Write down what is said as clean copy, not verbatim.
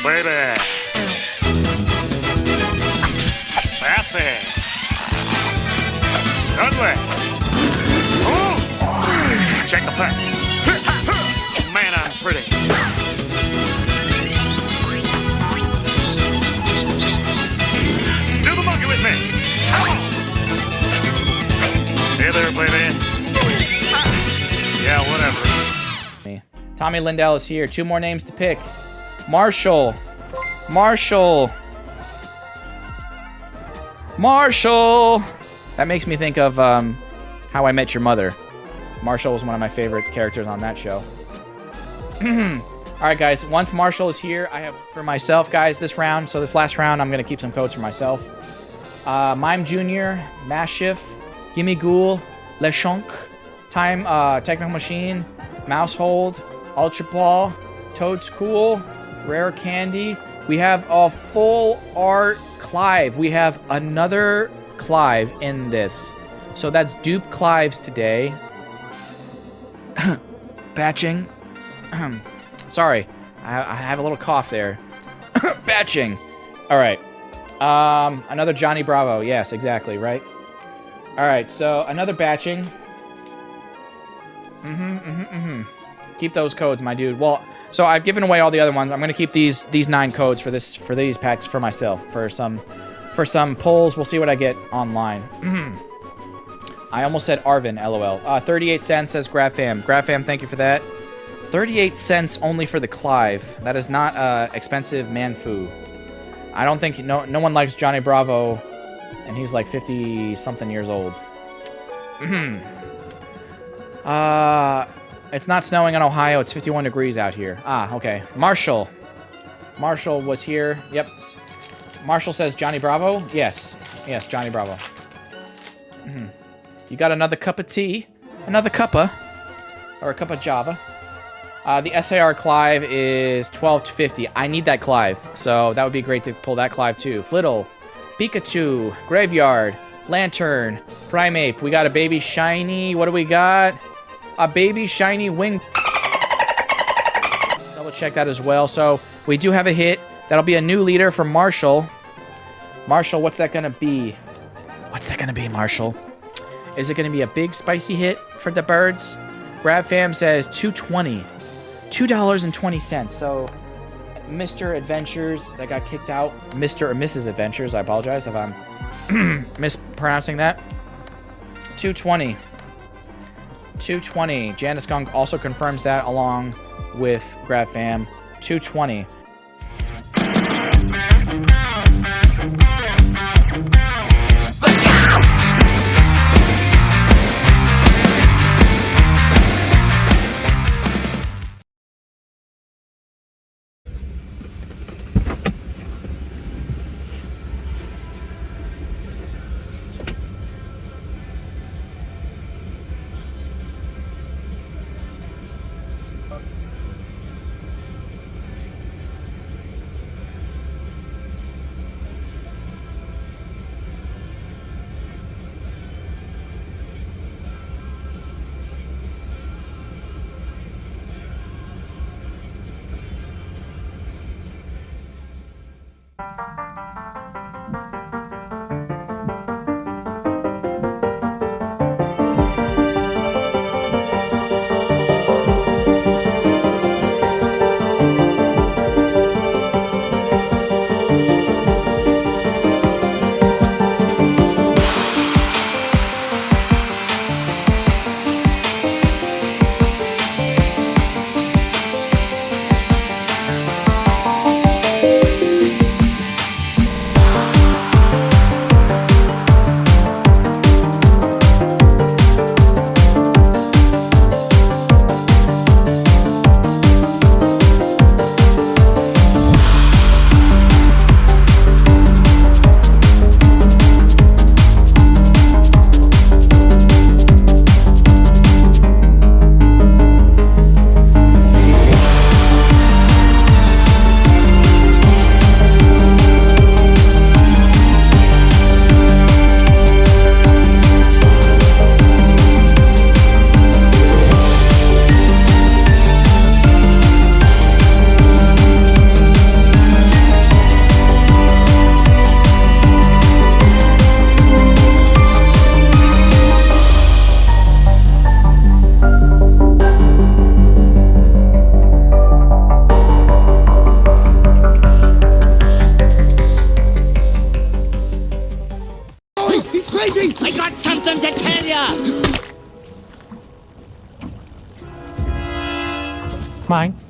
Baby. Sassy. Studley. Oh. Check the packs. Man, I'm pretty. Do the monkey with me. Come on. Hey there, baby. Yeah, whatever. Tommy Lindell is here. 2 more names to pick. Marshall. Marshall. Marshall. That makes me think of How I Met Your Mother. Marshall was one of my favorite characters on that show. Alright guys, once Marshall is here, I have for myself, guys, this round. So this last round, I'm going to keep some codes for myself. Mime Jr., Mashif, Gimme Ghoul, Leshonk, Technical Machine, Mousehold, Ultra Ball, Toad's Cool, Rare Candy. We have a full art Clive. We have another Clive in this. So that's dupe Clives today. Batching. Sorry, I have a little cough there. Batching. All right. Another Johnny Bravo. Yes, exactly, right? All right, so another batching. Keep those codes, my dude. Well, so I've given away all the other ones. I'm gonna keep these 9 codes for these packs for myself for some pulls. We'll see what I get online. I almost said Arvin, LOL. 38 cents says GrabFam. GrabFam, thank you for that. 38 cents only for the Clive. That is not expensive man foo. I don't think no one likes Johnny Bravo, and he's like 50-something years old. It's not snowing in Ohio. It's 51 degrees out here. Ah, okay. Marshall. Marshall was here. Yep. Marshall says Johnny Bravo. Yes. Yes, Johnny Bravo. You got another cup of tea? Another cuppa? Or a cup of Java? The SAR Clive is 12.50. I need that Clive, so that would be great to pull that Clive too. Flittle, Pikachu, Graveyard, Lantern, Primeape. We got a baby shiny. What do we got? A baby shiny wing. Double check that as well. So we do have a hit. That'll be a new leader for Marshall. Marshall, what's that gonna be? What's that gonna be, Marshall? Is it gonna be a big spicy hit for the birds? GrabFam says $2.20. $2.20. So Mr. Adventures that got kicked out. Mr. or Mrs. Adventures. I apologize if I'm mispronouncing that. $2.20. $2.20. Janice Gong also confirms that along with GrabFam. $2.20. I got something to tell ya! Mine.